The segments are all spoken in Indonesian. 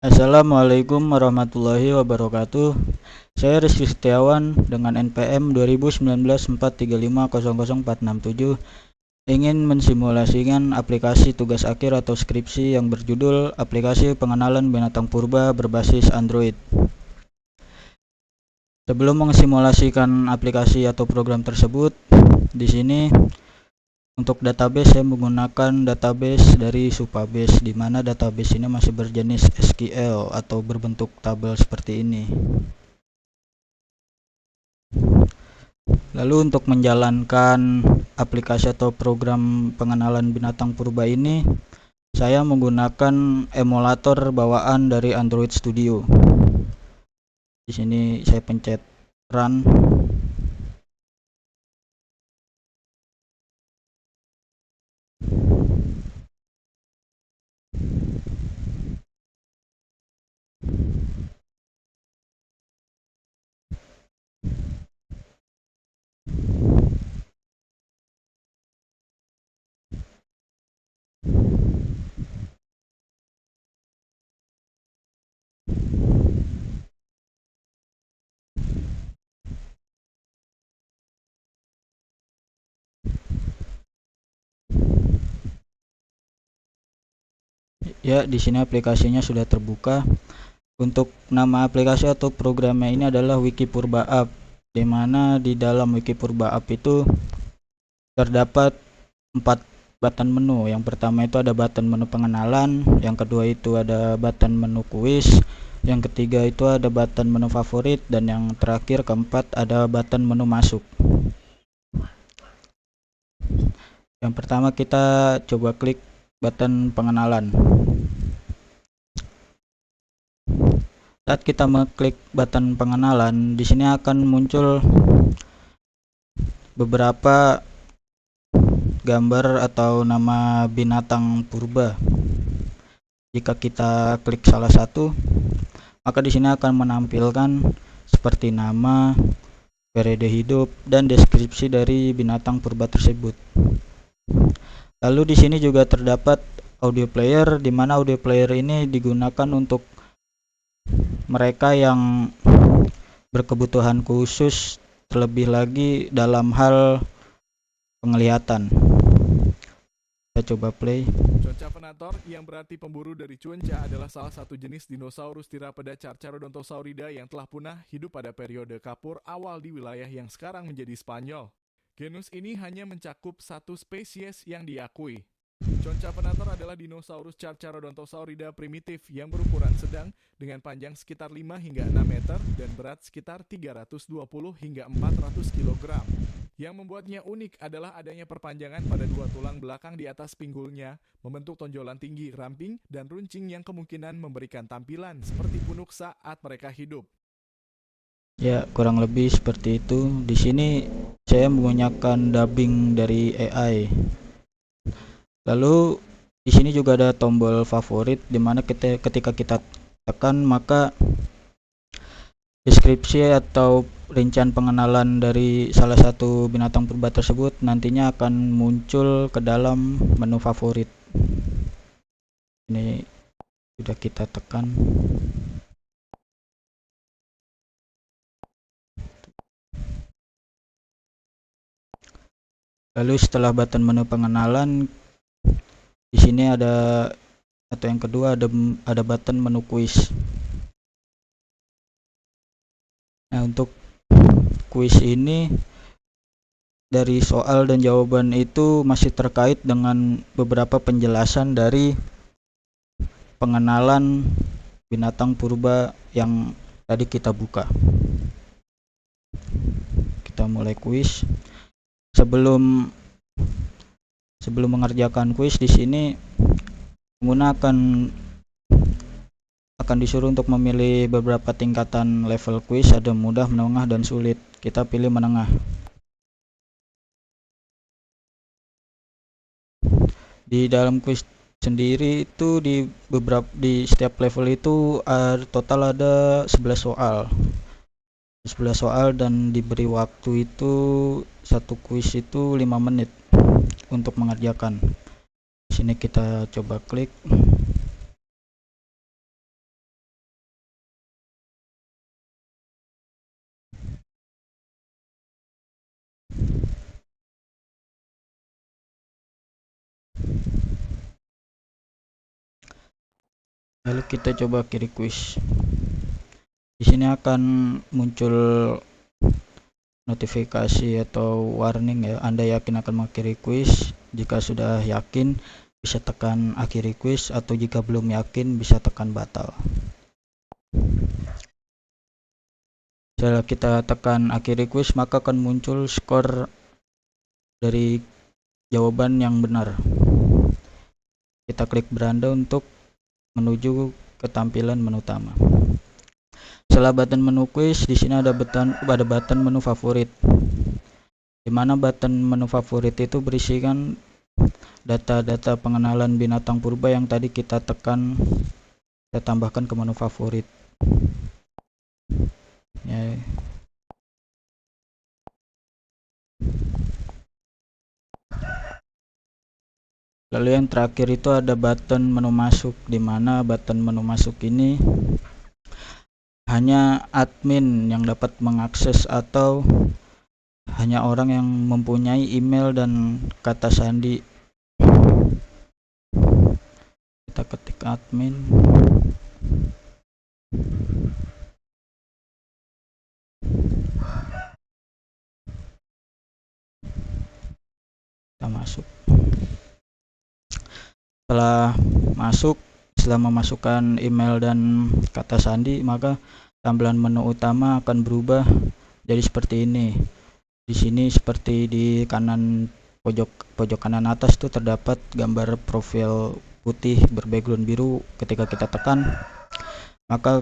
Assalamualaikum warahmatullahi wabarakatuh. Saya Rizky Setiawan dengan NPM 201943500467 ingin mensimulasikan aplikasi tugas akhir atau skripsi yang berjudul Aplikasi Pengenalan Binatang Purba berbasis Android. Sebelum mensimulasikan aplikasi atau program tersebut, di sini untuk database saya menggunakan database dari Supabase, di mana database ini masih berjenis SQL atau berbentuk tabel seperti ini. Lalu untuk menjalankan aplikasi atau program pengenalan binatang purba ini, saya menggunakan emulator bawaan dari Android Studio. Di sini saya pencet run. Ya, di sini aplikasinya sudah terbuka. Untuk nama aplikasi atau programnya ini adalah Wikipurba App, di mana di dalam Wikipurba App itu terdapat 4 button menu. Yang pertama itu ada button menu pengenalan, yang kedua itu ada button menu kuis, yang ketiga itu ada button menu favorit, dan yang terakhir keempat ada button menu masuk. Yang pertama kita coba klik button pengenalan. Saat kita mengklik button pengenalan, di sini akan muncul beberapa gambar atau nama binatang purba. Jika kita klik salah satu, maka di sini akan menampilkan seperti nama, periode hidup, dan deskripsi dari binatang purba tersebut. Lalu di sini juga terdapat audio player, di mana audio player ini digunakan untuk mereka yang berkebutuhan khusus, terlebih lagi dalam hal penglihatan. Kita coba play. Conca penator, yang berarti pemburu dari cuenca, adalah salah satu jenis dinosaurus tirapeda Carcharodontosaurida yang telah punah hidup pada periode Kapur awal di wilayah yang sekarang menjadi Spanyol. Genus ini hanya mencakup satu spesies yang diakui. Conca penator adalah dinosaurus Carcharodontosaurida primitif yang berukuran sedang dengan panjang sekitar 5 hingga 6 meter dan berat sekitar 320 hingga 400 kg. Yang membuatnya unik adalah adanya perpanjangan pada dua tulang belakang di atas pinggulnya, membentuk tonjolan tinggi, ramping, dan runcing yang kemungkinan memberikan tampilan seperti punuk saat mereka hidup. Ya, kurang lebih seperti itu. Di sini saya menggunakan dubbing dari AI. Lalu di sini juga ada tombol favorit, di mana ketika kita tekan, maka deskripsi atau rincian pengenalan dari salah satu binatang purba tersebut nantinya akan muncul ke dalam menu favorit. Ini sudah kita tekan. Lalu setelah button menu pengenalan, di sini ada, atau yang kedua ada button menu kuis. Nah, untuk kuis ini dari soal dan jawaban itu masih terkait dengan beberapa penjelasan dari pengenalan binatang purba yang tadi kita buka. Kita mulai kuis. Sebelum mengerjakan kuis, di sini pengguna akan disuruh untuk memilih beberapa tingkatan level kuis, ada mudah, menengah, dan sulit. Kita pilih menengah. Di dalam kuis sendiri itu di setiap level itu total ada 11 soal. 11 soal dan diberi waktu itu satu kuis itu 5 menit untuk mengerjakan. Di sini kita coba klik. Lalu kita coba key request. Di sini akan muncul notifikasi atau warning ya, Anda yakin akan memakai request. Jika sudah yakin bisa tekan akhir request, atau jika belum yakin bisa tekan batal. Setelah kita tekan akhir request, maka akan muncul skor dari jawaban yang benar. Kita klik beranda untuk menuju ke tampilan menu utama. Setelah button menu quiz, di sini ada button menu favorit. Di mana button menu favorit itu berisikan data-data pengenalan binatang purba yang tadi kita tekan, kita tambahkan ke menu favorit. Ya. Lalu yang terakhir itu ada button menu masuk, di mana button menu masuk ini hanya admin yang dapat mengakses atau hanya orang yang mempunyai email dan kata sandi. Kita ketik admin. Kita masuk. Setelah memasukkan email dan kata sandi, maka tampilan menu utama akan berubah jadi seperti ini. Di sini seperti di kanan pojok kanan atas itu terdapat gambar profil putih berbackground biru. Ketika kita tekan, maka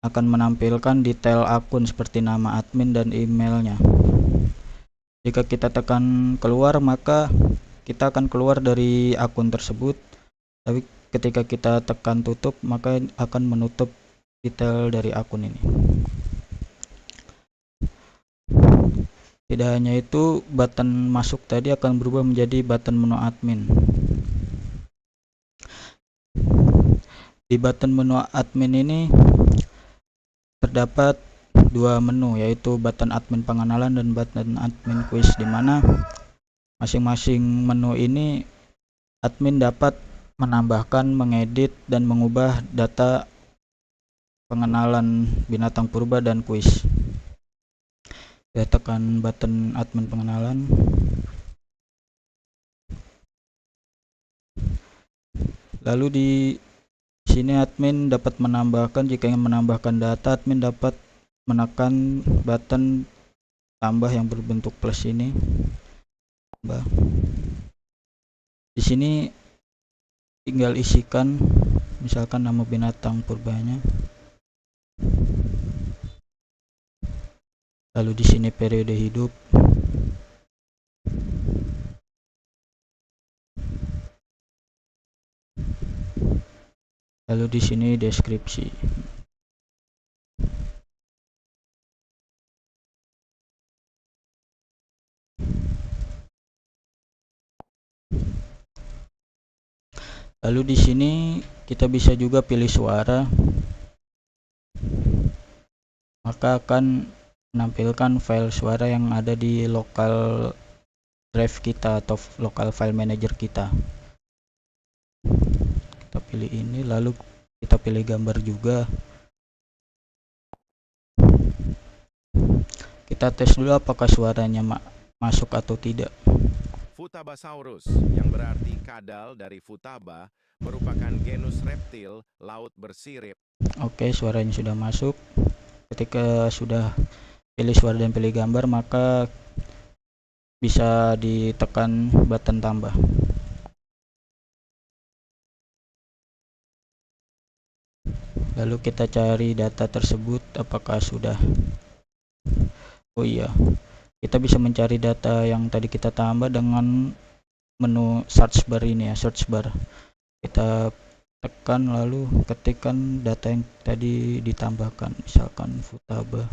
akan menampilkan detail akun seperti nama admin dan emailnya. Jika kita tekan keluar, maka kita akan keluar dari akun tersebut. Tapi ketika kita tekan tutup, maka akan menutup detail dari akun ini. Tidak hanya itu, button masuk tadi akan berubah menjadi button menu admin. Di button menu admin ini terdapat dua menu, yaitu button admin pengenalan dan button admin quiz, di mana masing-masing menu ini admin dapat menambahkan, mengedit, dan mengubah data pengenalan binatang purba dan kuis. Saya tekan button admin pengenalan. Lalu di sini admin dapat menambahkan, jika ingin menambahkan data, admin dapat menekan button tambah yang berbentuk plus ini. Di sini tinggal isikan misalkan nama binatang purbanya. Lalu di sini periode hidup. Lalu di sini deskripsi. Lalu di sini kita bisa juga pilih suara. Maka akan menampilkan file suara yang ada di local drive kita atau local file manager kita. Kita pilih ini, lalu kita pilih gambar juga. Kita tes dulu apakah suaranya masuk atau tidak. Futabasaurus, yang berarti kadal dari Futaba, merupakan genus reptil laut bersirip. Oke, suaranya sudah masuk. Ketika sudah pilih suara dan pilih gambar, maka bisa ditekan button tambah. Lalu kita cari data tersebut apakah sudah. Oh iya, kita bisa mencari data yang tadi kita tambah dengan menu search bar ini ya, search bar. Kita tekan lalu ketikkan data yang tadi ditambahkan, misalkan Futaba.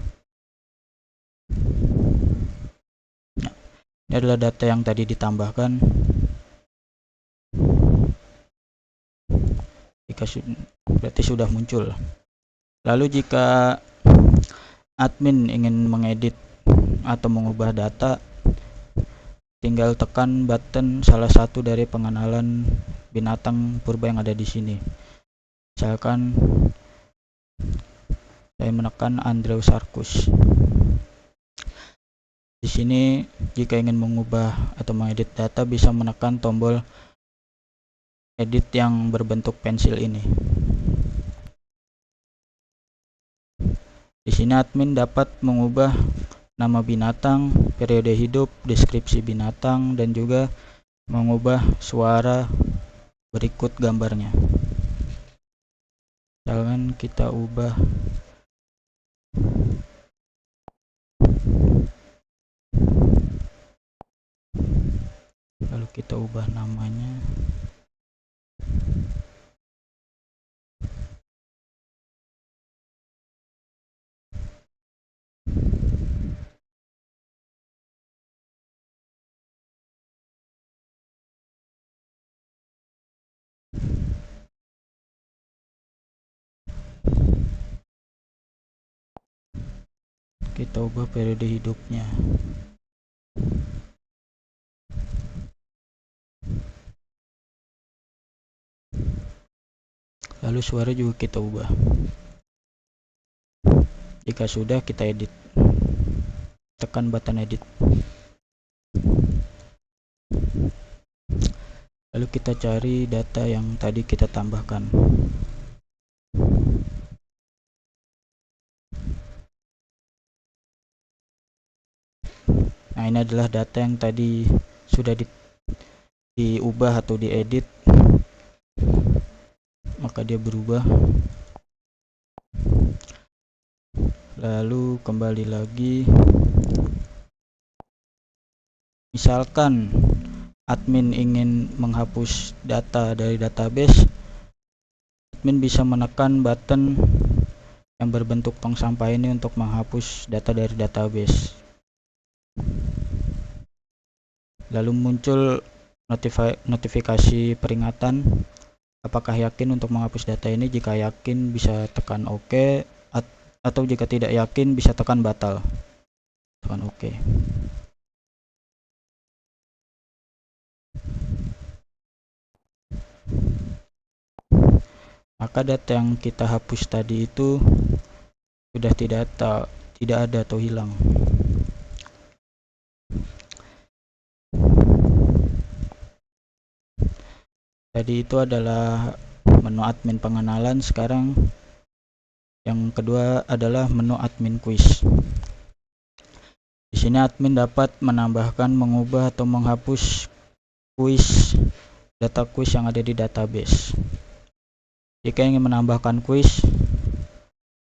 Nah, ini adalah data yang tadi ditambahkan. Berarti sudah muncul. Lalu jika admin ingin mengedit atau mengubah data, tinggal tekan button salah satu dari pengenalan binatang purba yang ada di sini. Misalkan saya menekan Andrew Sarkus. Di sini jika ingin mengubah atau mengedit data bisa menekan tombol edit yang berbentuk pensil ini. Di sini admin dapat mengubah nama binatang, periode hidup, deskripsi binatang, dan juga mengubah suara berikut gambarnya. Misalkan kita ubah lalu kita ubah namanya. Kita ubah periode hidupnya. Lalu suara juga kita ubah. Jika sudah, kita edit. Tekan button edit. Lalu kita cari data yang tadi kita tambahkan. Nah, ini adalah data yang tadi sudah diubah atau diedit. Maka dia berubah. Lalu kembali lagi. Misalkan admin ingin menghapus data dari database, admin bisa menekan button yang berbentuk tong sampah ini untuk menghapus data dari database. Lalu muncul notifikasi peringatan. Apakah yakin untuk menghapus data ini? Jika yakin bisa tekan OK, atau jika tidak yakin bisa tekan batal. Tekan OK. Maka data yang kita hapus tadi itu sudah tidak ada atau hilang. Tadi itu adalah menu admin pengenalan. Sekarang yang kedua adalah menu admin quiz. Di sini admin dapat menambahkan, mengubah atau menghapus data quiz yang ada di database. Jika ingin menambahkan quiz,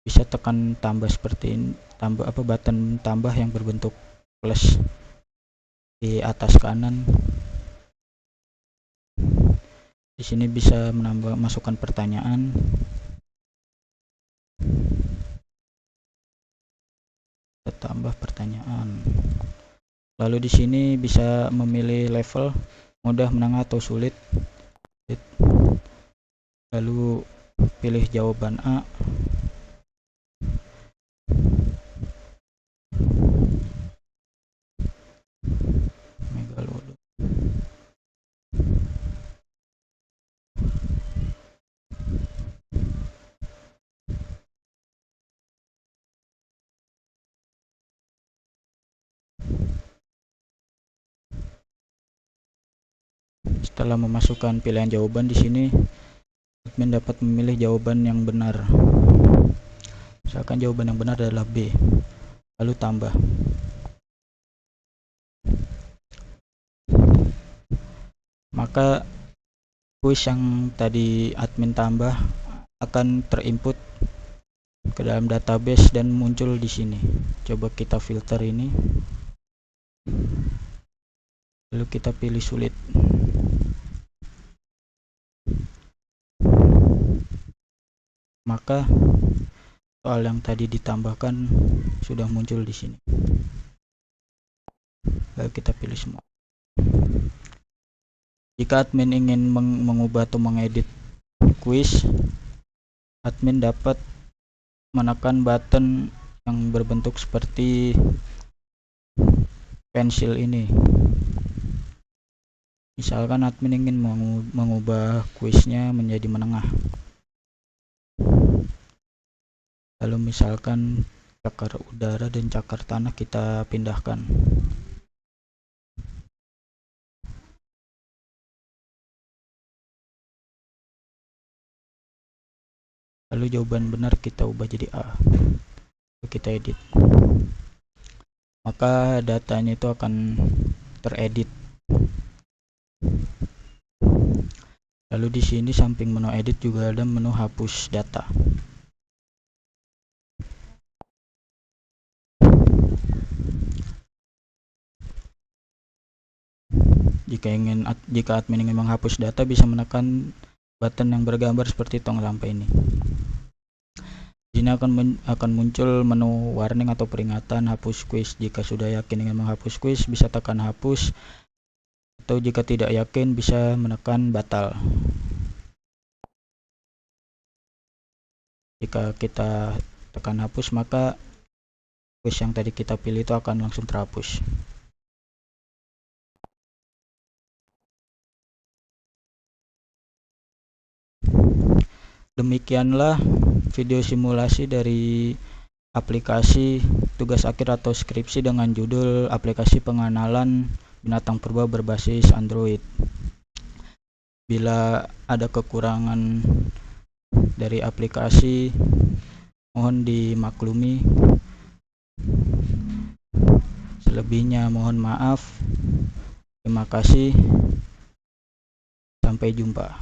bisa tekan tambah seperti ini, button tambah yang berbentuk plus di atas kanan. Di sini bisa masukkan pertanyaan. Kita tambah pertanyaan. Lalu di sini bisa memilih level mudah, menengah, atau sulit. Lalu pilih jawaban A. Megalodon. Setelah memasukkan pilihan jawaban, di sini admin dapat memilih jawaban yang benar. Misalkan jawaban yang benar adalah B. Lalu tambah. Maka quiz yang tadi admin tambah akan terinput ke dalam database dan muncul di sini. Coba kita filter ini. Lalu kita pilih sulit. Maka soal yang tadi ditambahkan sudah muncul di sini. Lalu kita pilih semua. Jika admin ingin mengubah atau mengedit quiz, admin dapat menekan button yang berbentuk seperti pensil ini. Misalkan admin ingin mengubah quiznya menjadi menengah. Lalu misalkan cakar udara dan cakar tanah kita pindahkan. Lalu jawaban benar kita ubah jadi A. Lalu kita edit. Maka datanya itu akan teredit. Lalu di sini samping menu edit juga ada menu hapus data. Jika admin ingin menghapus data, bisa menekan button yang bergambar seperti tong sampah ini. Di sini akan muncul menu warning atau peringatan hapus quiz. Jika sudah yakin ingin menghapus quiz, bisa tekan hapus, atau jika tidak yakin bisa menekan batal. Jika kita tekan hapus, maka quiz yang tadi kita pilih itu akan langsung terhapus. Demikianlah video simulasi dari aplikasi tugas akhir atau skripsi dengan judul aplikasi pengenalan binatang purba berbasis Android. Bila ada kekurangan dari aplikasi, mohon dimaklumi. Selebihnya mohon maaf. Terima kasih. Sampai jumpa.